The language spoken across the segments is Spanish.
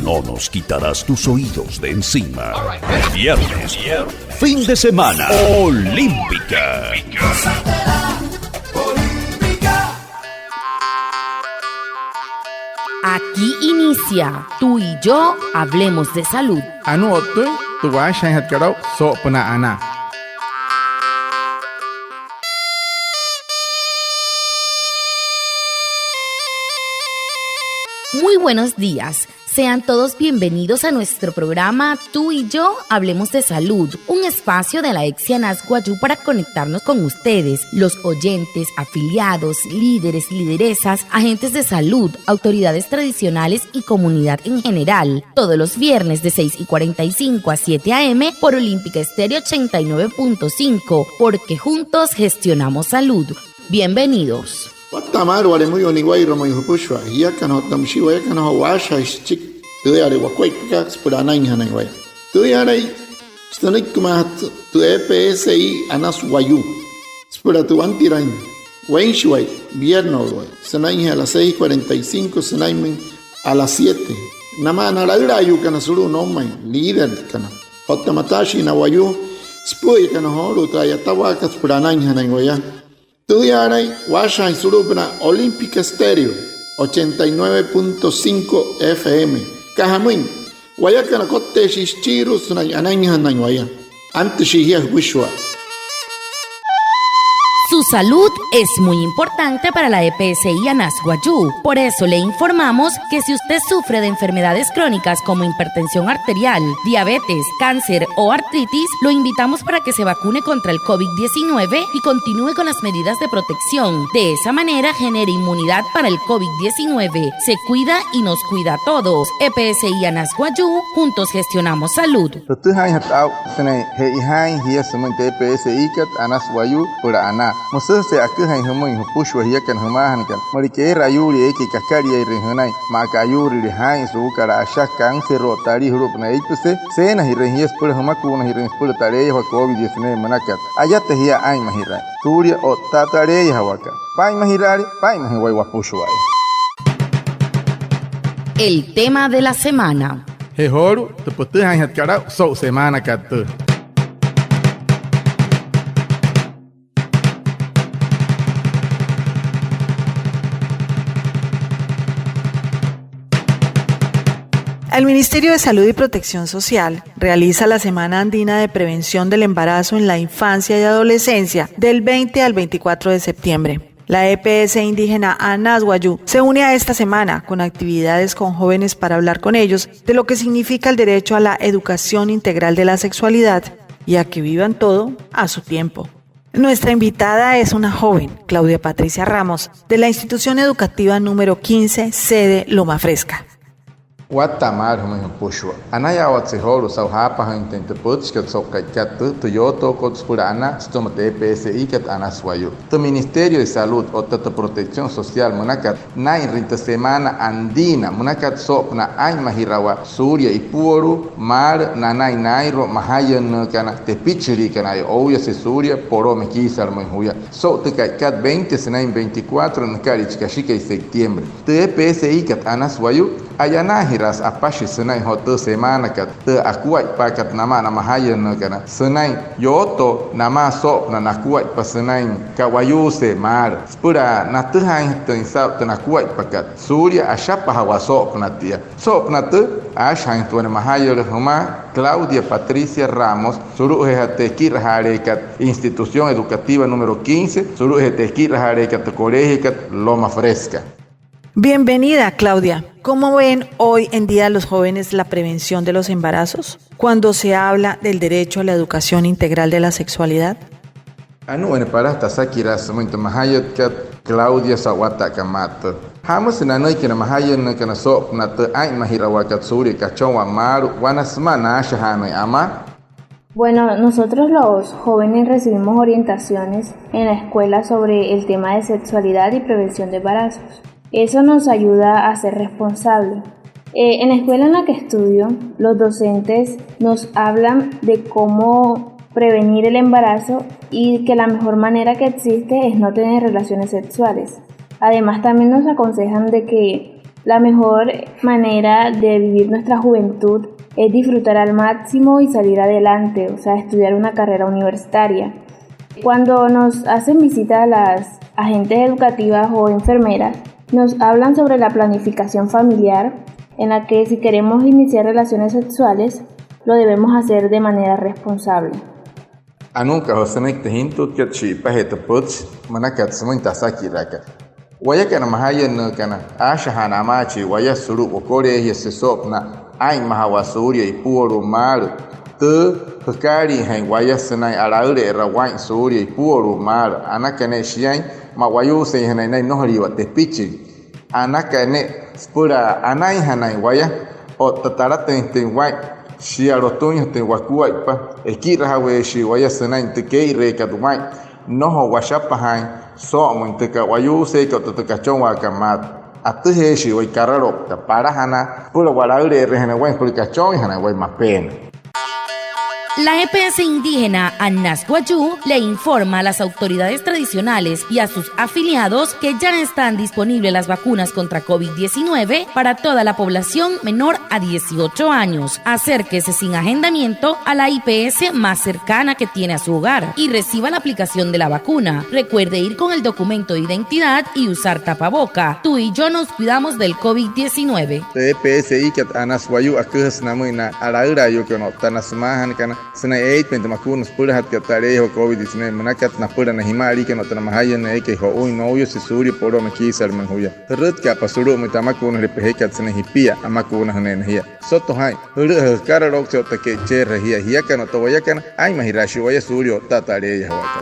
no nos quitarás tus oídos de encima. Viernes, fin de semana, Olímpica. Aquí inicia Tú y Yo Hablemos de Salud. Anu otu, tu washan hatkarau so pena ana. Muy buenos días. Sean todos bienvenidos a nuestro programa Tú y Yo Hablemos de Salud, un espacio de la EXI Anasguayú para conectarnos con ustedes, los oyentes, afiliados, líderes, lideresas, agentes de salud, autoridades tradicionales y comunidad en general, todos los viernes de 6:45 a 7 a.m. por Olímpica Estéreo 89.5, porque juntos gestionamos salud. Bienvenidos. Watamar wale muy oniguairo muy hupushwa yakano tamshiwa yakano washa ischik tuyare wakwaitka spurana inhanaiwaya tuyare stanikma tu EPSI anaswayu spura tu antirain wenshwai vierno sanai a las 6:45 sanai a las 7 nama naraira yukana suru nomai líder kana hotamatashi na wayu spuy kana horu tayatawa spurana inhanaiwaya Tudiaray, Washa Surubna, Olímpica Estéreo, 89.5 FM. Cajamuin, Guayacana Cote Shichiru, Sunayananguaya, antes Shihia Wishwa. Su salud es muy importante para la EPSI Anasguayú. Por eso le informamos que si usted sufre de enfermedades crónicas como hipertensión arterial, diabetes, cáncer o artritis, lo invitamos para que se vacune contra el COVID-19 y continúe con las medidas de protección. De esa manera genere inmunidad para el COVID-19. Se cuida y nos cuida a todos. EPSI Anasguayú, juntos gestionamos salud. Masa se akuhan humoi hupushwa hiakan humahan kan marike rayuri eki kakaria irenhanai makayuri rihain sukara ashakan se rotari hurup na ipse se na hirenhies pur humaku na hiren pur tare wa COVID-19 manakat ayate hia ai mahirai turia o tatare hawaka pai mahirari pai mahiwai wapushwa. El tema de la semana. Hehoru te putuhan hatkara so semana kat. El Ministerio de Salud y Protección Social realiza la Semana Andina de Prevención del Embarazo en la Infancia y Adolescencia del 20 al 24 de septiembre. La EPS indígena Anasguayú se une a esta semana con actividades con jóvenes para hablar con ellos de lo que significa el derecho a la educación integral de la sexualidad y a que vivan todo a su tiempo. Nuestra invitada es una joven, Claudia Patricia Ramos, de la institución educativa número 15, sede Loma Fresca. Watamar humo pushwa anaya watse holu sau hapa han tente puts kat sok kat tu yoto kots purana stomate PSI kat anaswayu tu Ministerio de Salud o ta Protección Social munakat nai rinta semana andina munakat sopna ai mahirawa Surya y Puoru mar nanai nairo mahayan kana te pichiri kana ouya se Surya poro me kisar mo huya so te kat 20 senai 24 nakari chikashika y septiembre te PSI kat anaswayu ayana hiras apashi senai hotu semana kat te akuai pakat nama hayan kana senai yoto nama sop na nakuai pa senai kawayuse mar spura na tuhan tensau te nakuai pakat Surya ashapa hawa sop na tia sop na te ashan tu na mahayol huma Claudia Patricia Ramos suruhe hatekir harekat institución educativa número 15 suruhe tekir harekat colegio kat Loma Fresca. Bienvenida, Claudia. ¿Cómo ven hoy en día los jóvenes la prevención de los embarazos cuando se habla del derecho a la educación integral de la sexualidad? Anu en para tasakira muito mahayat kat Claudia Sawata Kamato. Hamus nanoi kina mahayan kana sop na te ai mahirawa kat suri kachawa maru wanasmana shahanoi ama. Bueno, nosotros los jóvenes recibimos orientaciones en la escuela sobre el tema de sexualidad y prevención de embarazos. Eso nos ayuda a ser responsables. En la escuela en la que estudio, los docentes nos hablan de cómo prevenir el embarazo y que la mejor manera que existe es no tener relaciones sexuales. Además, también nos aconsejan de que La mejor manera de vivir nuestra juventud es disfrutar al máximo y salir adelante, o sea, estudiar una carrera universitaria. Cuando nos hacen visita a las agentes educativas o enfermeras, nos hablan sobre la planificación familiar, en la que si queremos iniciar relaciones sexuales, lo debemos hacer de manera responsable. Anunca hosanek tehintut ket shipa hetaputs manakat seminta sakiraka. Waya kana mahayan kana asha hanamachi waya suru okore yesesopna ai mahawasuria ipuru malu te hekari hain waya senai alaure rawain suria ipuru malu anakane shiai mawayu se hanai nohri wa tepichi anakane spura anai hanai waya o tatarate tenwai shi arotoño tenwakua pa ekira hawe shi waya senai tekei rekadumai noho washapa hain somo inteka wayu se ka totakachon wa kamat atuhe shi wai kararo ta para hana pura walaure rehena wen purikachon hana wai mapen. La EPS indígena Anasguayú le informa a las autoridades tradicionales y a sus afiliados que ya están disponibles las vacunas contra COVID-19 para toda la población menor a 18 años. Acérquese sin agendamiento a la IPS más cercana que tiene a su hogar y reciba la aplicación de la vacuna. Recuerde ir con el documento de identidad y usar tapaboca. Tú y yo nos cuidamos del COVID-19. EPS ikat Anasguayú akuhas namuina alaura yo que no tanasmahan kana sena 8 makunos pura hat tareho COVID-19 manakat na pura na himari que no tanamahayan que ho uy novio se suri poro makisar manhuya rut ka pasuru mitamakunos repehekat sena hipia amakunos nenhia soto hai ru kararok se otake cherre hia kana to vaya kana ai mahirashi vaya suri tatare hawaka.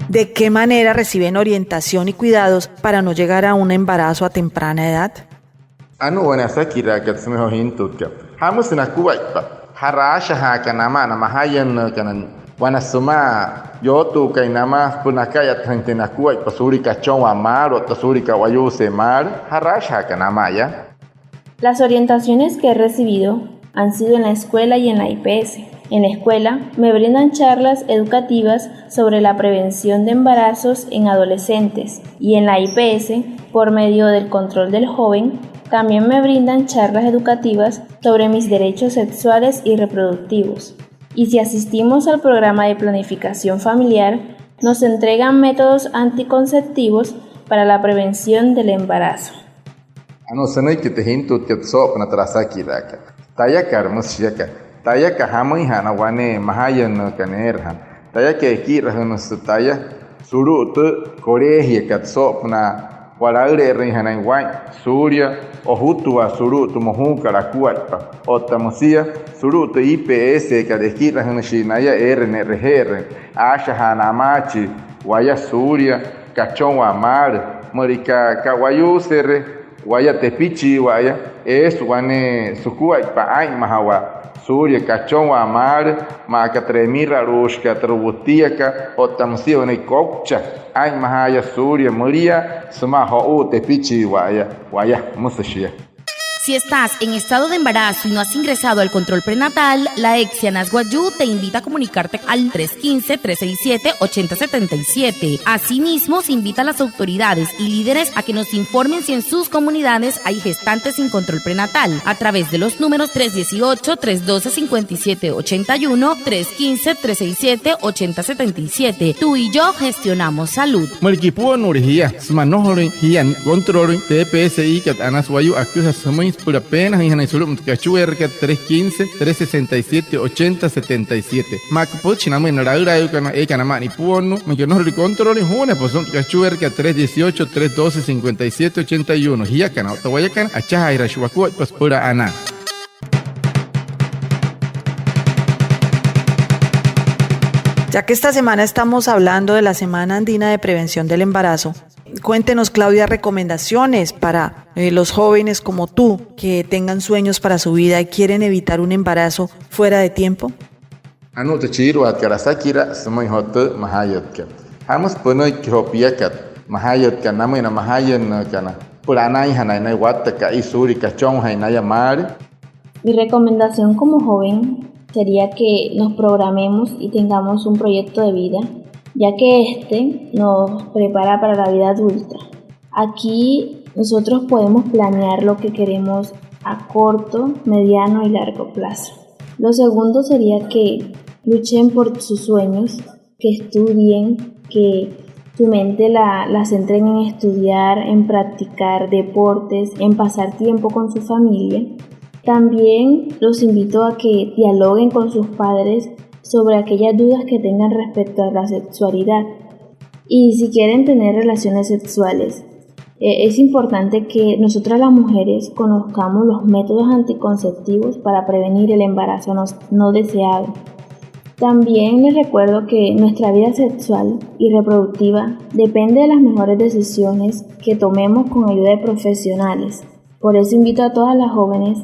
¿De qué manera reciben orientación y cuidados para no llegar a un embarazo a temprana edad? Anu wana sakira kat smeho hintut ka hamus na kuwaipa harasha ha kana mana mahayan kana wana suma yotu kainama punakaya tantena kuwaipa suri kachon wa maro tasuri kawayu se mar harasha kana maya. Las orientaciones que he recibido han sido en la escuela y en la IPS. En la escuela me brindan charlas educativas sobre la prevención de embarazos en adolescentes y en la IPS, por medio del control del joven, también me brindan charlas educativas sobre mis derechos sexuales y reproductivos. Y si asistimos al programa de planificación familiar, nos entregan métodos anticonceptivos para la prevención del embarazo. Anu sanay kitehintut kat sop na trasaki raka. Tayakar musyaka. Tayaka hamay hana wane mahayan kanerhan. Tayaka ekirahan taya surut korehi kat sop na walaure rehana wai surya ohutua surutu mohuka la kuaipa otamosia surutu IPS kadekira hanashinaya RNRR asha hanamachi waya surya kachon amar marika kawayu serre waya tepichi waya wane sukuaipa ai mahawa surya kachon amar maka tremira rushka trubutiaka otamosia wane kokcha ai mahaya surya maria suma ho tepichi waya musashia. Si estás en estado de embarazo y no has ingresado al control prenatal, la EPS Anasguayú te invita a comunicarte al 315-367-8077. Asimismo, se invita a las autoridades y líderes a que nos informen si en sus comunidades hay gestantes sin control prenatal a través de los números 318-312-5781, 315-367-8077. Tú y yo gestionamos salud. Malkipuan urhia, smanohorin, hian, controlin, TPSI, kat Anasguayú, acusas samay por apenas en Hanaisulum Cachuerca 315-367-8077. Macpo Chinamo en Araura Ecanamani Puono, Mayono Control en Juna, pues son Cachuerca 318-312-5781. Hiacan, Otahuayacan, Achaja y Rashuacu, pues pura Ana. Ya que esta semana estamos hablando de la Semana Andina de Prevención del Embarazo, cuéntenos, Claudia, recomendaciones para los jóvenes como tú que tengan sueños para su vida y quieren evitar un embarazo fuera de tiempo. Anu tachiru at karasakira samay hote mahayat ka. Hamas punoy kihopiakat mahayat ka namina mahayan kana. Puranay hanay wataka isuri kachon haynaya mar. Mi recomendación como joven sería que nos programemos y tengamos un proyecto de vida ya que este nos prepara para la vida adulta. Aquí nosotros podemos planear lo que queremos a corto, mediano y largo plazo. Lo segundo sería que luchen por sus sueños, que estudien, que su mente la centren en estudiar, en practicar deportes, en pasar tiempo con su familia. También los invito a que dialoguen con sus padres sobre aquellas dudas que tengan respecto a la sexualidad. Y si quieren tener relaciones sexuales, es importante que nosotras las mujeres conozcamos los métodos anticonceptivos para prevenir el embarazo no deseado. También les recuerdo que nuestra vida sexual y reproductiva depende de las mejores decisiones que tomemos con ayuda de profesionales. Por eso invito a todas las jóvenes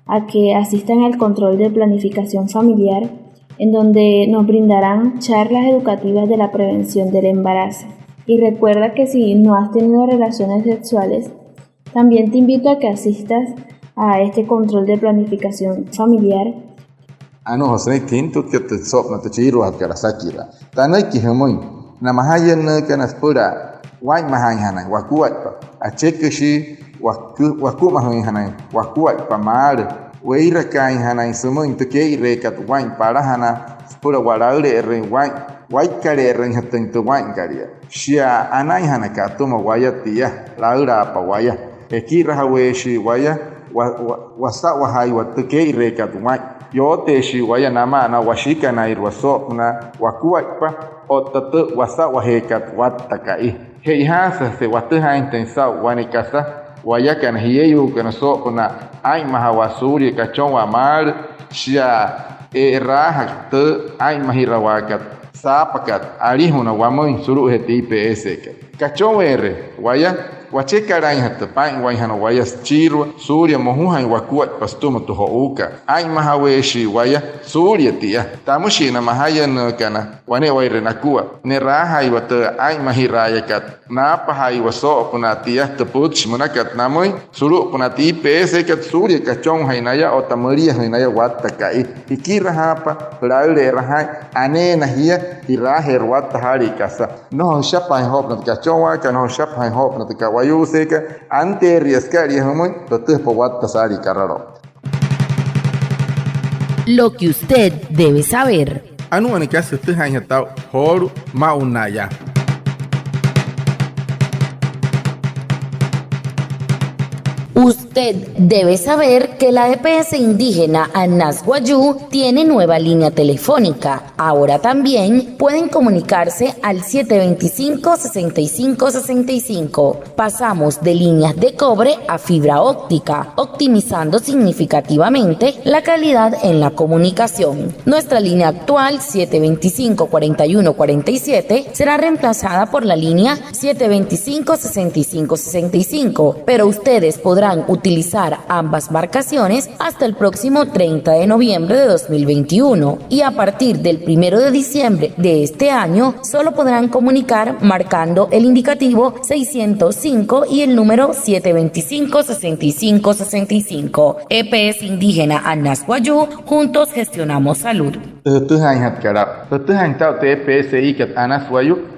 a que asistan al control de planificación familiar, en donde nos brindarán charlas educativas de la prevención del embarazo. Y recuerda que si no has tenido relaciones sexuales, también te invito a que asistas a este control de planificación familiar. Hosne tintu que te sopna te chiru hat kara sakira. Tanai ki hemoy. Na mahayan na kana spura. Wai mahayan hana wakuat pa. Achekeshi waku mahayan hana wakuat pa mar. Weira kai hana sumoin to ke rekat wai para hana spura walaure re wai kare re hatten to wai karia. Shia anai hana ka tuma waya tia laura pa waya. Ekira haweshi waya wasa wahai wat ke rekat wai. Yo te shi waya nama na washika na irwaso na wakuatpa o tatu wasa wahekat watakai. Hei hasa se wataha intensa wanikasa wayakan hiyeyu kana so kuna ai mahawasuri kachon wa mar shia raha te ai mahirawakat sapakat arihuna wamoin suru heti IPS kachon ere waya Wachekaran hatapan wayhana wayas chirwa surya mohuhan wakuat pastuma to houka ay mahaweshi waya surya tia tamushina mahayan kana wane wayre nakua ne raha iwata ay mahiraya kat napa hay waso puna tia tepuch munakat namoy suru puna ti pese kat surya kachon hainaya o tamaria hainaya watta kai ikira hapa laule raha ane nahia iraher watta hari kasa no shapa hop na kachon wa kana shapa hop na wayu seka ante riescaria homoy totes powat tasari carraro. Lo que usted debe saber. Anu anicas usted hañatao horu maunaya. Usted debe saber que la EPS indígena Anas Guayú tiene nueva línea telefónica. Ahora también pueden comunicarse al 725-6565. Pasamos de líneas de cobre a fibra óptica, optimizando significativamente la calidad en la comunicación. Nuestra línea actual 725-4147 será reemplazada por la línea 725-6565, pero ustedes podrán utilizar ambas marcaciones hasta el próximo 30 de noviembre de 2021 y a partir del 1 de diciembre de este año solo podrán comunicar marcando el indicativo 605 y el número 725-6565. EPS Indígena Anas Guayú, juntos gestionamos salud.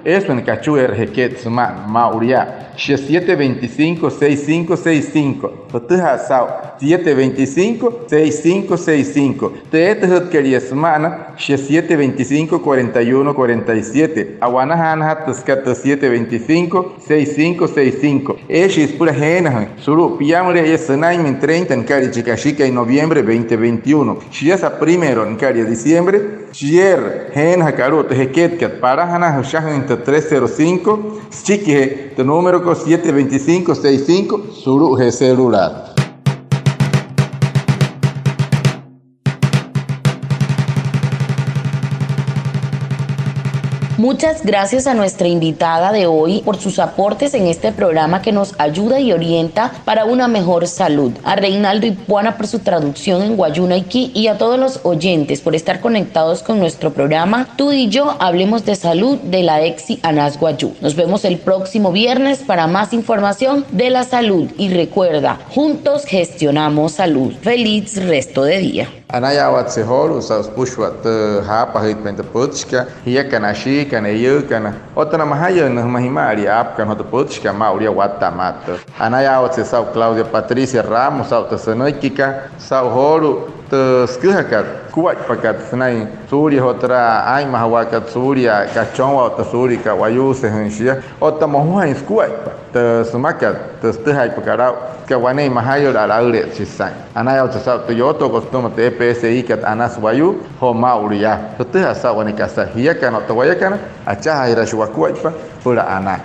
Es un cachuer heket suma mauria 725-6565 Totuja sao 725-6565 Te quería semana 725-4147 Aguanahan Tascata 725-6565 Es pura jena Suru Piamre es Naim 30 en Cari Chicashica en noviembre 2021 Shiasa primero en Cari diciembre Shier Jena Carut Heket para Hana Shahan 305 Chique de número 725-65 Suru celular. Muchas gracias a nuestra invitada de hoy por sus aportes en este programa que nos ayuda y orienta para una mejor salud. A Reinaldo Ipuana por su traducción en Guayunaiki y a todos los oyentes por estar conectados con nuestro programa Tú y Yo Hablemos de Salud de la EXI Anas Guayú. Nos vemos el próximo viernes para más información de la salud y recuerda, juntos gestionamos salud. Feliz resto de día. Anaya watseholu sa pushwa te hapa hit pente putska hiya kana shi kana yu kana otana mahaya na mahimari ap kana to putska mauria watamat anaya watse sa Claudia Patricia Ramos sa te senoikika sa holu te skuhakat kuat pakat snai suri hotra ai mahawakat suria kachonwa te suri ka wayu se hensia otama huai skuat te sumakat te stehai pakara que guane mahayo la laure chisai anaya utsa to yoto costume te PSI kat anas wayu ho mauria to te asa guane kasa hiya kana to waya kana acha ira shwa kuaipa pura ana